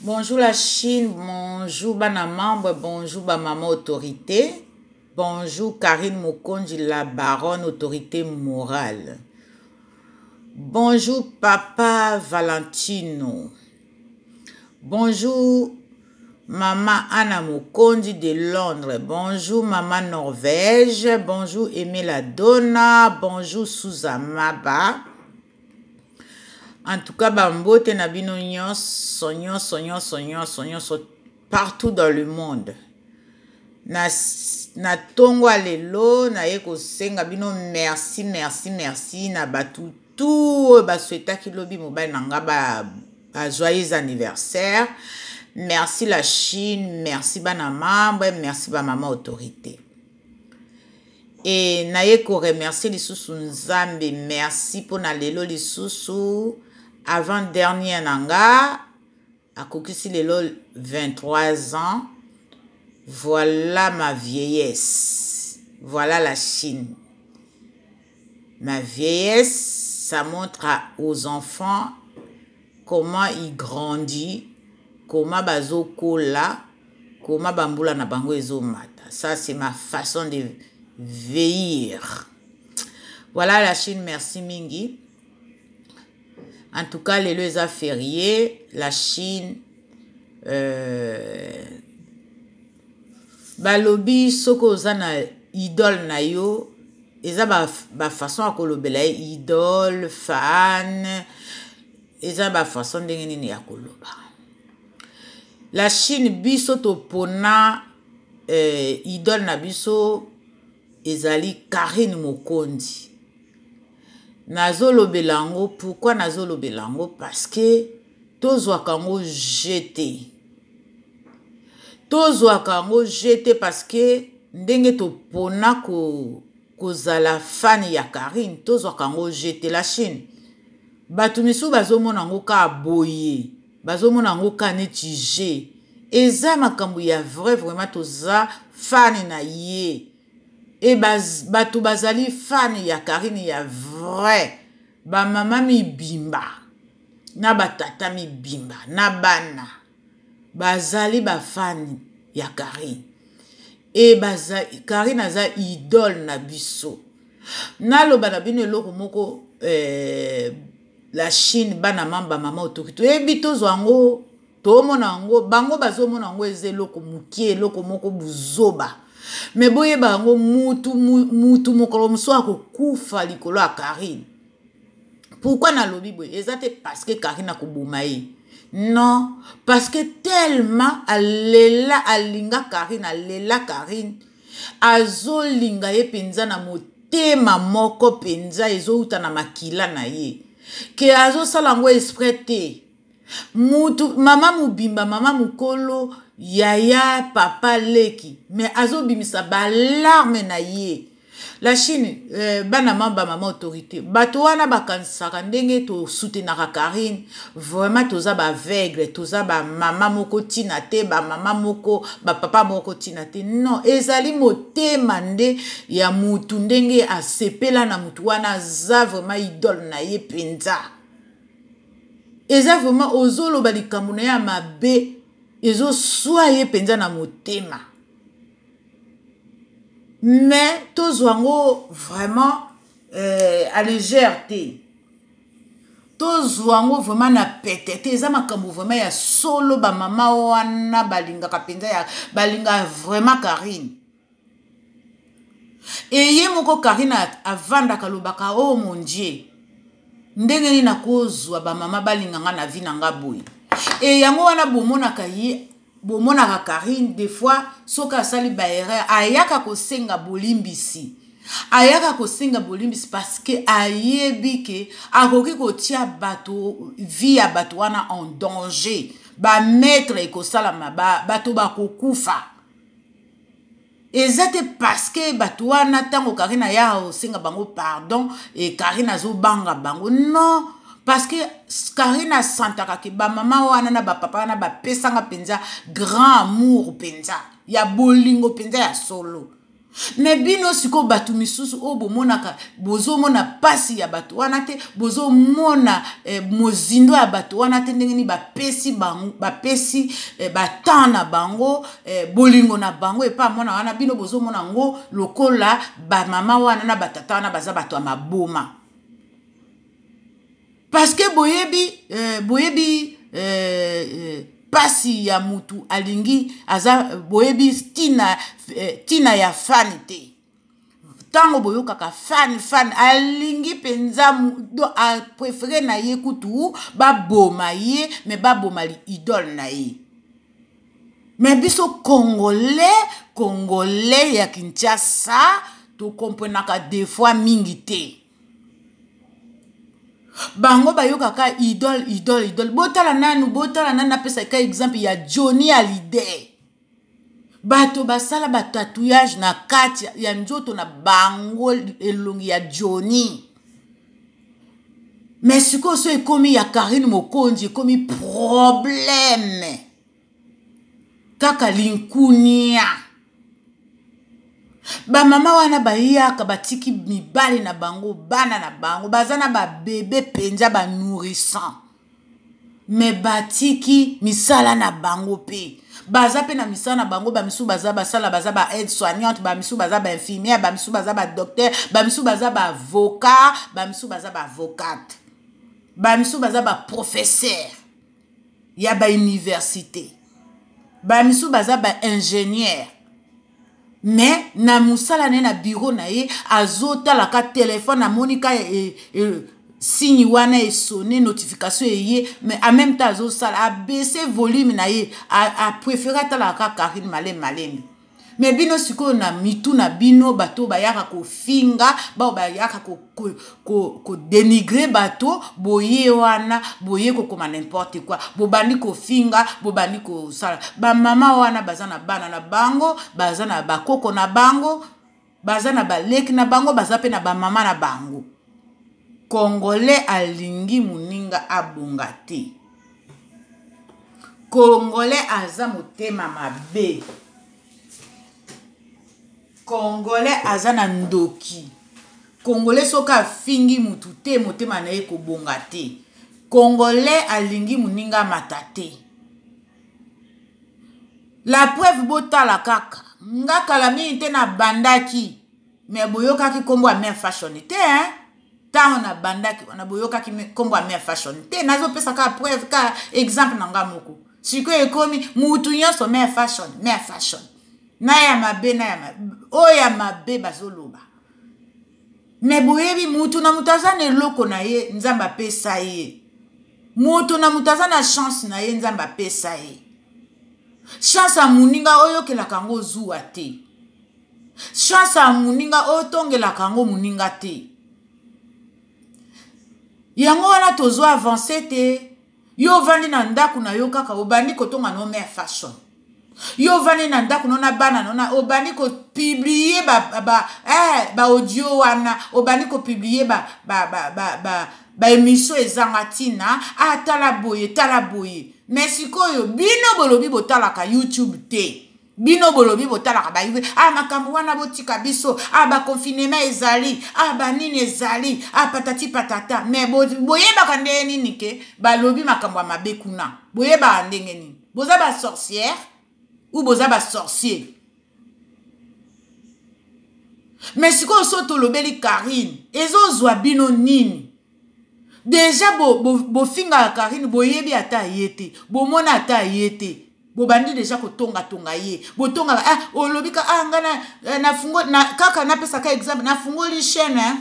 Bonjour la Chine, bonjour bana membre, bonjour ba maman autorité, bonjour Karine Mokonji la baronne autorité morale, bonjour papa Valentino, bonjour maman Anna Mokonji de Londres, bonjour maman Norvège, bonjour Aimé la Donna, bonjour Suzamaba. En tout cas, Bambote Nabino partout dans le monde. Na tongwa lelo na yeko senga bino merci na batu tout ba souhaita ki lobi mobile nanga ba joyeux anniversaire. Merci la Chine, merci bana membre, merci ba maman autorité. Et na yeko remercier lisusu nzambe, merci pour na lelo lisusu. Avant dernier nanga, à Kokisi lelo 23 ans, voilà ma vieillesse, voilà la Chine. Ma vieillesse, ça montre aux enfants comment ils grandissent, comment bazo kola, comment bambula na bango ezo mata. Ça c'est ma façon de vieillir. Voilà la Chine, merci mingi. En tout cas, les lois fériés, la Chine, balobi soko zana idole na yo, eza ba façon à kolobela idole, fan, eza ba façon ndenge nini ya koloba. La Chine biso to pona idole na biso ezali Karine Mokonji. Nazolo belango, pourquoi nazolo belango? Parce que tozwa kango jeté. Tozwa kango jeté parce que ndenge to pona kozala fan ya Karine, tozwa kango jeté la Chine. Batu misu bazomona ngo ka boye, bazomona ngo ka netije. Eza makambo ya vrai, vraiment toza fan na ye. Et batu bazali fan ya Karine ya vrai. Ba mama mi bimba. Na batata mi bimba. Na bana. Bazali ba fan ya Karine. Et Karine aza idole na biso. Na lo bana bino eloko moko la Chine bana mamba mama autorité. E bito zwango to mona ngo bango bazo mona ngo eze loko mukie loko moko buzoba. Mais boye bango mutu mokolo muso akokufa likolo ya Karine. Pourquoi na lobi boye? Ezate parce que Karine akoboma ye. Non, parce que tellement alinga Karine, alela Karine, azolinga ye penza na motema moko penza ezouta na makila na ye. Ke azosala ngo esprit te. Mutu mama mubimba, mama mukolo, yaya, papa leki. Mais azo bimisa ba larme na ye. La Chine, bana mamba mama autorité. Bato wana bakansaka ndenge to soutenaka Karine. Vraiment toza ba aveugle, toza ba mama moko tina te, ba mama moko, ba papa moko tina te. Non, ezali motema nde ya mutu ndenge asepela na mutu wana za vraiment idole na ye penza. Eza vraiment ozolo balikambo na ya mabe ezo soye penza na motema. Mais tozwango vraiment à légèreté. Tozwango vraiment na petete eza makambo vraiment ya solo ba mama wana balinga kapenza ya balinga vraiment Karine. Et ye moko Karine avanda kalobaka oh mon Dieu. Ndenge ni nakozwa ba mama balinga nga na vie nanga boy. Et yango wana bomonaka ye bomonaka Karine des fois soka sali ba erreur ayaka ko senga bolimbisi. Ayaka ko senga bolimbisi parce que ayebi ke akoki ko tia bato vie ya bato wana en danger. Ba maître ko sala maba bato ba kokufa. Ezate parce que batouana tango Karine ya osenga bango pardon et Karine azo banga bango non parce que Karine santaka ke ba mama wana na ba papa na ba pesanga penza grand amour penza ya bolingo penza ya solo Mais bino siko batu misusu o bomonaka bozo mona pasi ya batu wana te bozo mona mozindo ya batu wana te ndenge ni bapesi bango bapesi batana bango bolingo na bango epa mona wana bino bozo mona ngo lokola ba mama wana na batata wana baza batu ya maboma parce que boyebi pasi ya mutu alingi aza boyebi tina ya fan te tango boyoka ka fan alingi penza do a préféré na ye kutu ba boma ye mais ba boma li idole na ye mais biso congolais ya Kinshasa to comprenaka des fois mingi te bango bayoka ka idole botala nanu napesa ka exemple ya Johnny Hallyday bato basala ba tatouage na kati ya nzoto na bango elongi ya Johnny mais siko so ekomi ya Karine Mokonzi ekomi problème kaka linkunia ba mama wana bayaka batiki mibali na bango bana na bango bazana ba bébé penza ba nourrissant mais batiki misala na bango pe baza pe na misala na bango ba misu baza basala baza ba aide soignante ba misu baza ba infirmière ba misu baza ba docteur ba misu baza ba avocat ba misu baza ba avocate ba misu baza ba professeur ya ba université ba misu baza ba ingénieur mais na musala ne na bureau na ye azota la ka téléphone na monika signe wana e sonné notification ye mais en même temps azosala a baisser volume na ye a préféré ta la ka Karine Malem mais bino siko na mitu na bino bato bayaka ko finga ba bayaka ko dénigrer bato boye wana boye ko koma n'importe quoi bobandi ko finga bobandi ko sala ba mama wana bazana bana na bango bazana bakoko na bango bazana baleki na bango bazape na ba mama na bango Congolais alingi muninga abonga te Congolais aza motema mabe Congolais azana ndoki Congolais soka fingi mutu te motema na ye ko bonga te Congolais alingi muninga matate la preuve botala kaka nga kala mini te na bandaki mais boyoka ki kombo a mère fashion te hein ta na bandaki na boyoka ki kombo a mère fashion te nazo pesa ka preuve ka exemple na nga moko siko ekomi mutu nyonso mère fashion na ya mabe oya mabe bazoloba mais boyebi mutu na mutazana eloko na ye nzamba pesa ye mutu na mutazana chance na ye nzamba pesa ye chance a muninga oyo ke la kango zuwa te chance a muninga otonge la kango muninga te yango wana tozo avancer te yo vandi na ndaku na yo kaka obandi kotonga no mère fashion yo vani na ndaku nona bana nona obandi ko publier ba audio wana obandi ko publier ba émission ezangatina tala boye mais sikoyo bino bolobi botalaka YouTube te bino bolobi botalaka ba makambo wana botika biso ba confinement ezali ba nini ezali patati patata mais boyeba kande nini ke balobi makambo mabe kuna boyeba ndenge nini boza ba sorcière ou boza ba sorcier mais siko soto lobeli Karine ezozwa bino nini déjà bo finga Karine boyebi ata yete bomona ata yete bobandi déjà ko tonga ye botonga olobika ngana na fungo na kaka na pesa ka exemple na fungo li chaîne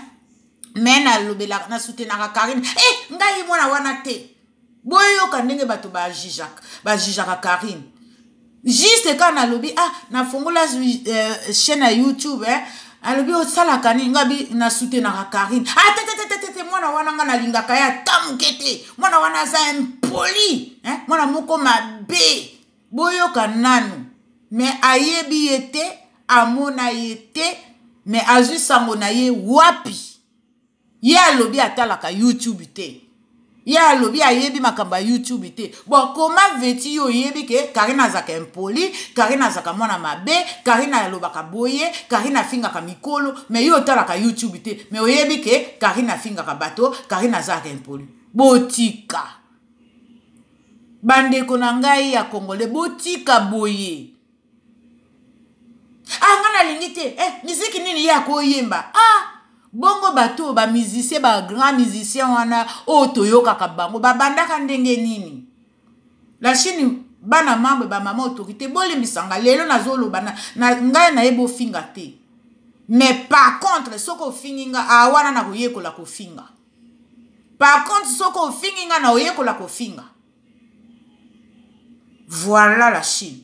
mais na lobela na soutenaka Karine ngai mona wana te boyoka ndenge bato ba jijaka Karine juste quand na lobi na fongola chaîne à YouTube alobi osala kani ngabi na soutenaka Karine tete mwana wana nga na lingaka ya tamukete mwana wana za impoli mwana moko mabe boyoka nanu mais ayebi yete amona yete mais azwi sango na ye wapi ye alobi atalaka YouTube te Ya lobi ayebi makamba YouTube te. Bon, comment veux-tu yo yebi ke Karine azaka impoli, Karine azaka mwana mabe, Karine alobaka boye, Karine afinga ka mikolo, mais yo talaka YouTube te. Mais oyebi ke Karine afinga ka bato, Karine azaka impoli. Botika. Bandeko na ngai ya Congolais, botika boye. Ah, ngana lingi te. Miziki nini ya koyemba? Bongo bato ba musicien ba grand musicien wana otoyoka kabango ba bandaka ndenge nini. La Chine bana mambo ba mama autorité boli misanga lelo nazolo bana na ngai na ebo finga te. Mais par contre soko finginga awana na koyekola ko finga. Par contre soko finginga na oyekola ko finga. Voilà la Chine.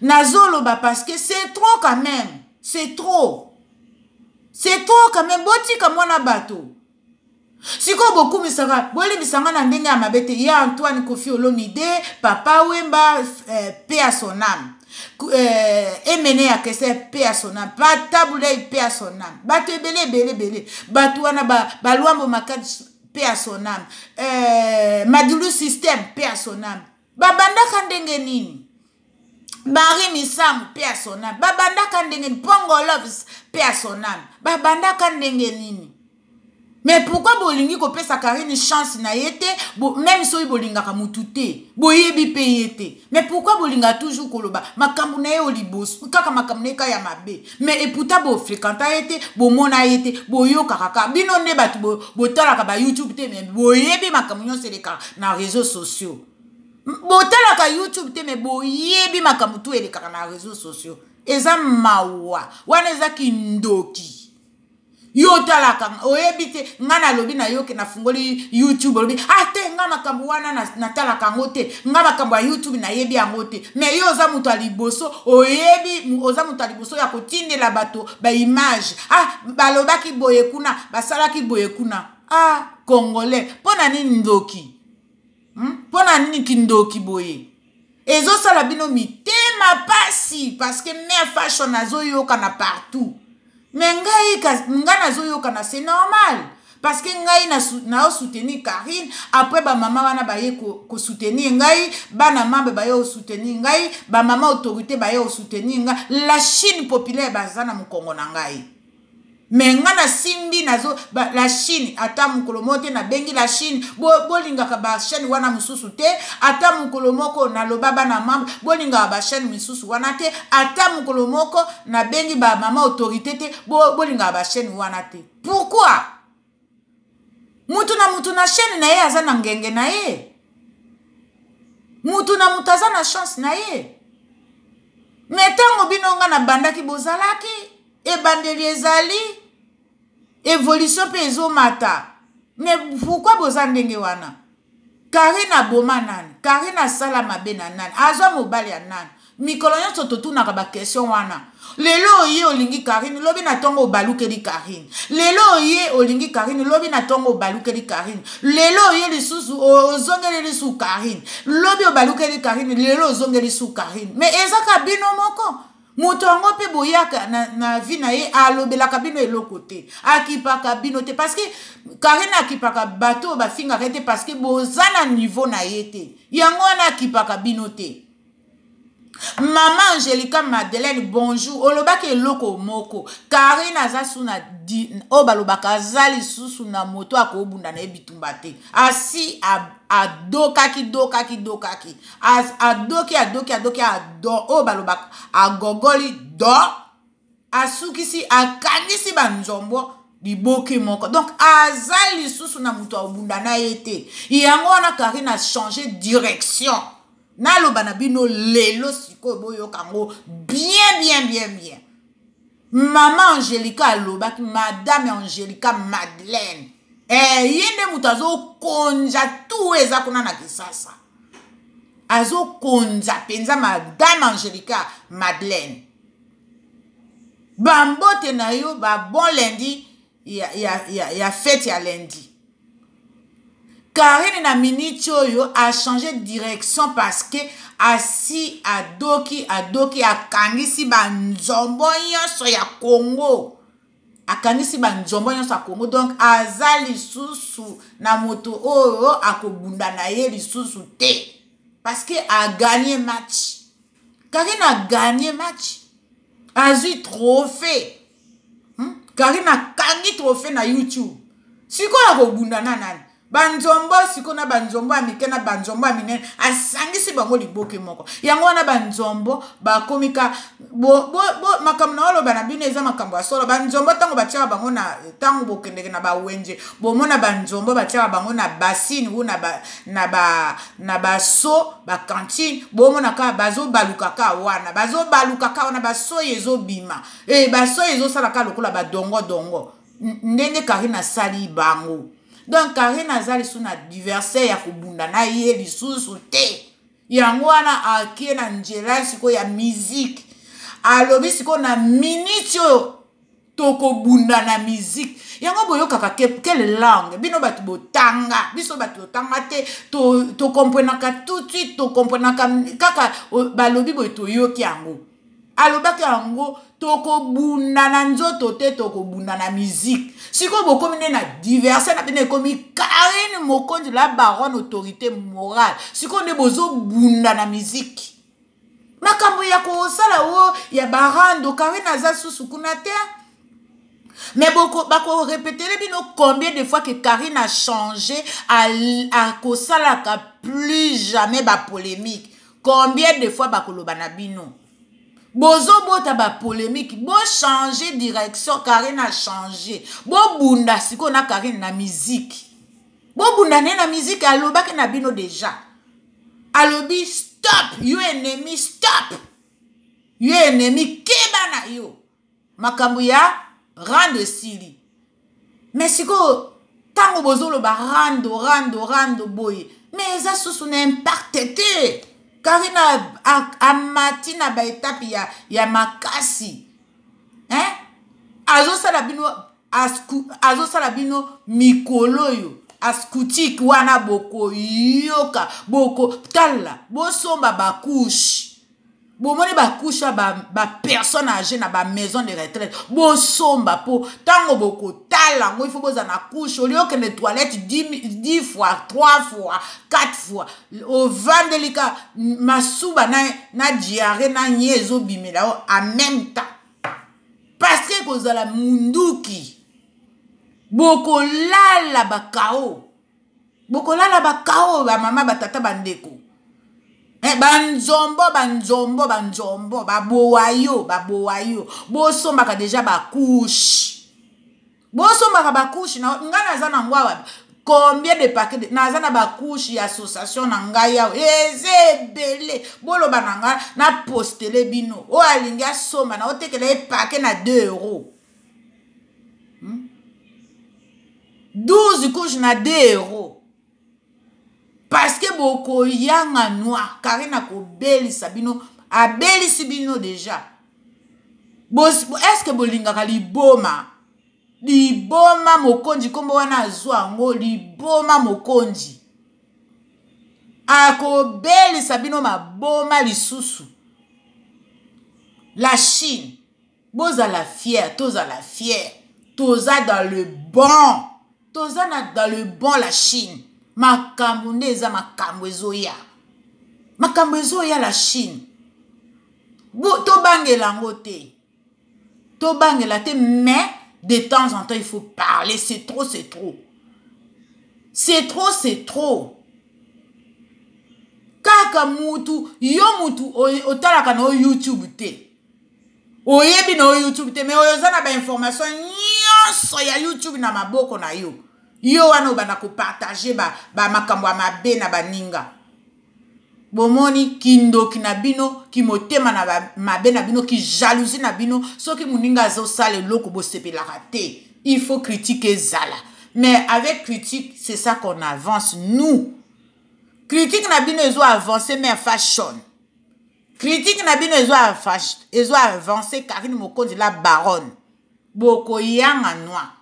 Nazolo ba parce que c'est trop quand même. C'est trop. C'est trop quand même. Botika mwana bato. Siko beaucoup misanga. Boli misanga na ndenge ya mabete. Ya Antoine Kofi Olomide. Papa Wemba. Paix à son âme. Emene ya kese paix à son âme. Bataboulay paix à son âme. Bato bele. Bato wana baluambo makad paix à son âme. Madulu système paix à son âme. Babanda kandenge nini. Bari Misamu, paix à son âme. Babanda kandenge Pongo Loves, paix à son âme. Babanda kandenge nini. Mais pourquoi bolingi ko pesa Karine chance na yete, même so bolinga ka mutute, boyebi peyete. Mais pourquoi bolinga toujours koloba, makambu na ye olibos, kaka makambu na ya mabe. Mais eputa bo fréquenta yete, bo mona yete, boyo kaka bino ne batu bo tala ka ba YouTube te, mais boyebi makambu nyonse leka na réseaux sociaux. Botala ka YouTube te me boyebi makamutu eleka na réseaux sociaux. Eza mawa. Wana eza kindoki. Yo tala ka oyebi te ngana lobi na yo ke na fungoli YouTube lobi. Te nga makambu wana na tala ka ngote. Nga makambu ya YouTube na yebi angote. Me yo oza mutu aliboso oyebi oza mutu aliboso ya kotindela bato ba image. Balobaki boye kuna, basalaki boye kuna. Congolais. Pona nini ndoki? Pona nini kindoki boye ezo sala bino mitema pasi parce que mère fashion azo yoka na partout mais ngai nazo yoka na c'est normal parce que ngai na soutenir Karine après ba mama wana ba ye ko soutenir ngai bana mambe ba yo soutenir ngai ba mama autorité ba yo soutenir ngai la Chine populaire bazana mu Congo na ngai. Mais ngana simbi nazo la Chine ata mukolo mote na bengi la Chine bolinga ka ba chaîne wana mususu te ata mukolo moko na lobaba na mambo bolinga ba chaîne mususu wana te ata mukolo moko na bengi ba mama autorité te bolinga ba chaîne wana te. Pourquoi? Mutu na chaîne na ye azana ngenge na ye. Mutu azana chance na ye. Metango binonga na bandaki bozalaki e bandeli ezali évolution pe ezomata. Mais pourquoi bozandenge wana? Karine aboma nani? Karine asala mabe na nani? Azwa mobali ya nani? Mikolo nyonso totunaka ba question wana. Lelo ye olingi Karine lobi na tongo obalukeli Karine. Lelo ye olingi Karine lobi na tongo obalukeli Karine. Lelo ye lisusu ozongeli lisu Karine. Lobi obalukeli Karine lelo ozongeli su Karine. Mais ezaka bino moko. Mutongo pe boyaka na vie na ye alobelaka bino eloko te akipaka bino te parce que Karine akipaka bato ba finga rete parce que bozana niveau na ye te yango wana akipaka bino te. Maman Angelica Madeleine bonjour olobaki eloko moko Karine azasu na obalobaka azali susu na moto akobunda na ebitumba te asi adokaki adoki ado obalobaka agogoli do asukisi akangisi banzombo liboki moko donc azali susu na moto obunda na yete yango wana Karine a changé direction. Naloba na bino lelo siko boyo kango bien. Maman Angelica alobaki madame Angelica Madeleine. Yende mutazo konja tout eza kuna na kisasa. Azo konja penza madame Angelica Madeleine. Bambote na yo ba bon lundi ya fête ya lundi. Karine na minute oyo a changé de direction parce que asi adoki akangisi ba nzombo nyonso ya Congo akangisi banzombo nyonso Congo donc aza lisusu na moto oyo akobunda na ye lisusu te parce que a gagné match. Karine a gagné match. A eu trophée. Karine a gagné trophée na YouTube. Siko akobunda na nani? Banzombo siko na banzombo amike na banzombo amine asangisi bango liboke moko. Yango wana banzombo bakomika makambo na olo bana bino eza makambo ya solo. Banzombo tango batia bango na tango bokendeke na bawenje bomona banzombo batia bango na basine ou na baso ba cantine bomona ka bazo baluka ka wana baso yezo bima baso yezo sala ka lokola ba dongo ndenge Karine sali bango. Donc Karine azali suna diversaire ya kubunda na ye lisusu te. Yango wana akie na njela siko ya musique. Alobi siko na minitio toko bunda na musique. Yango boyo kaka quelle langue bino batu botanga biso batu botanga te to comprenaka tout de suite to comprenaka kaka balobi boyo to yoki yango. Alobaki yango toko bunda na nzoto te toko bunda na musique. Siko bokomi na diverse na bine komi Karine Mokonzi la baronne autorité morale. Siko ne bozo bunda na musique. Makambo ya ko sala o ya barando Karine aza susu kuna te. Mais bako répéter bino combien de fois que Karine a changé à ko sala ka plus jamais ba polémique. Combien de fois bako lobana bino. Bozo bota ba polémique, bo changer direction, Karine a changé. Bo bunda siko na Karine na musique. Bo bunda na musique alobaki na bino déjà. Alobi stop, you enemy stop. You enemy keba na yo. Makambu ya rando sili. Mais siko tango bozo lo ba rando boy. Mais eza susu na impacte te. Karine amati na ba étape ya makasi. Azo sala bino mikolo yo. Askutik wana boko yoka. Boko tala. Bo somba ba couche. Bo moni ba couche ba personne âgée na ba maison de retraite. Bo somba po. Tango boko tala. Il faut boza na couche. Au lieu que les toilettes 10 fois, 3 fois, 4 fois. Au vandelika masuba na diarrhée na nyezo bimela en même temps. Parce que kozala munduki. Boko lala bakao. Boko lala bakao ba mama batata bandeko. Banzombo babowayo bo sombaka déjà bakouche. Bo sombaka bakouche na ngana zana ngwa combien de paquets na zana bakouche ya association na ngai ya ezebele bolo bananga na postele bino o alingi asomba na otekela paquet na 2 euros. 12 couches na 2 euros. Parce que boko yanga noir Karine ko beli sabino a beli sibino déjà. Est-ce que bolinga ka liboma mokonzi kombo wana azwa ngo liboma mokonzi. Ako beli sabino maboma lisusu. La Chine boza la fière, toza la fière. Toza dans le bon. Toza dans le bon la Chine. Makambo neza makambo ezoya. Makambo ezoya la Chine. To bangela ngote. To bangela te, mais de temps en temps il faut parler. C'est trop, c'est trop. C'est trop, c'est trop. Kaka mutu, yo mutu otalaka na YouTube te. Oyebi na YouTube te, mais oyozana ba information nyonso ya YouTube na maboko na yo. Yo wana bana ko partager ba makambo ya mabe na baninga. Bomoni kindoki na bino, ki motema na mabe na bino, ki jalousie na bino, soki muninga zo sale loko bo sepela raté. Il faut critiquer zala. Mais avec critique, c'est ça qu'on avance nous. Critique na bino ezo avancer mais fashion. Critique na bino ezo avancer Karine Mokonzi la baronne. Boko yanga noa.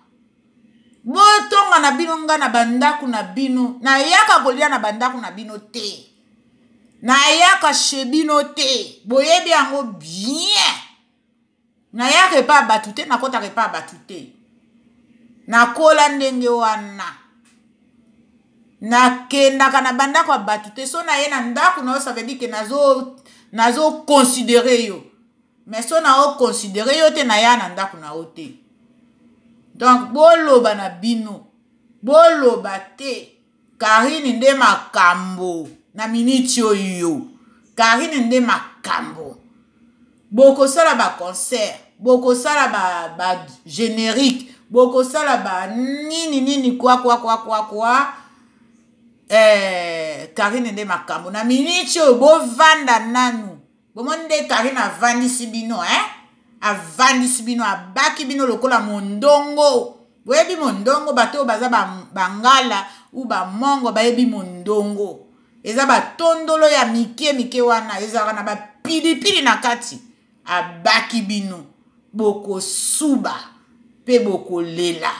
Botonga na bino nga na bandaku na bino. Na yaka kolia na bandaku na bino te. Na yaka shebino te. Boyebi yango bien. Na yaka pa batute na kota pa batute. nakola ndenge wana nakendaka na bandako ya bato te so na ye na ndako na yo ça veut dire que nazo considérer yo mais so na o considérer yo te na ya na ndako na yo te donc boloba na bino boloba te Karine nde makambo na miniti oyo Karine nde makambo bokosala ba concert bokosala ba générique bokosala ba nini quoi Karine nde makambo na miniti oyo bovanda nanu bomonde Karine avandisi bino avandisi bino abaki bino lokola mondongo boyebi mondongo bato baza bangala ou bamongo bayebi mondongo eza batondolo ya mike wana ezaka na bapilipili na kati abaki bino bokosuba pe bokolela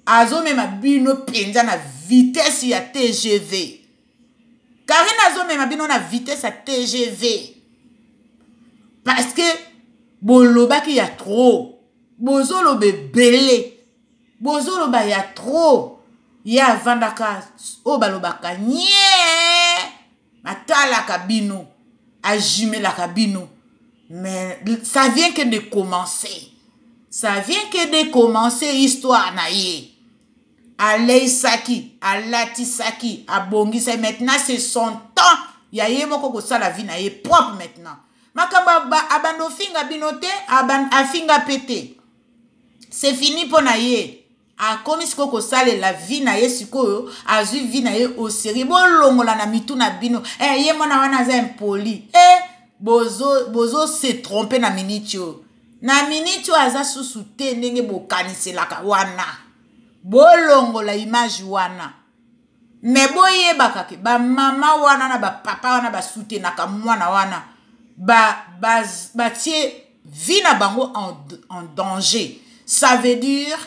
azomema bino penza na vitesse ya TGV Karine azomema bino na vitesse ya TGV parce que bolobaki ya trop bozoloba ebele bozoloba ya trop ya vandaka o balobaka nye matalaka bino ajumelaka bino mais ça vient que de commencer ça vient que de commencer histoire na ye aleisaki alatisaki abongisa maintenant c'est son temps ya ye moko kosala vie na ye propre maintenant makamba abando finga binote afinga pété c'est fini pour na ye akomi siko kosale la vie na ye sikoyo azwi vie na ye au sérieux bolongola na mitu na bino ye mwana wana aza impoli bozo se tromper na miniti oyo na miniti oyo aza susu te ndenge bokaniselaka wana bolongola image wana me boyebaka ke bamama wana na bapapa wana basutenaka mwana wana batie vie na bango en danger ça veut dire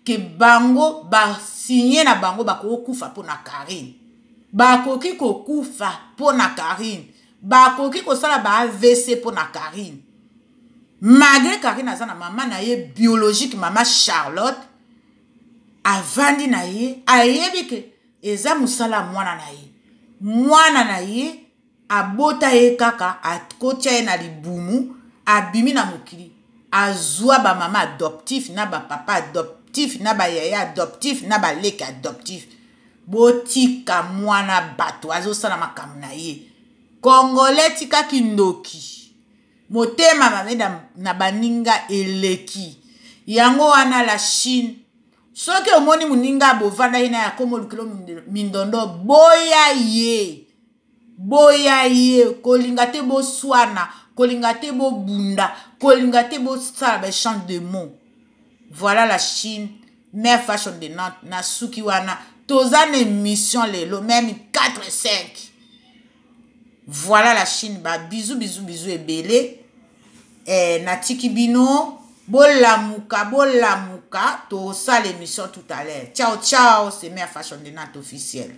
que bango basigné na bango bakokufa po na Karine bakoki kokufa po na Karine bakoki kosala ba AVC po na Karine malgré Karine aza na mama na ye biologique mama Charlotte avandi na ye ayebi ke eza musala mwana na ye abota ye kaka akotia ye na libumu abimi na mokili azwa ba mama adoptif na ba papa adoptif na ba yaya adoptif na ba leki adoptif botika mwana bato azosala makambo na ye Congolais tika kindoki motema mameda na baninga eleki yango wana la Chine soki omoni muninga bovanda ye na ya komo lukilo mindondo boya ye kolinga te boswana kolinga te bobunda kolinga te bosala ba échange de mots. Voilà la Chine, mère fashion de Nantes, na suki wana, tozan émission lelo, même 4 et 5. Voilà la Chine, ba bisous ebele. Natiki bino, bolamuka, to sa l'émission tout à l'heure. Ciao, c'est mère fashion de Nantes officielle.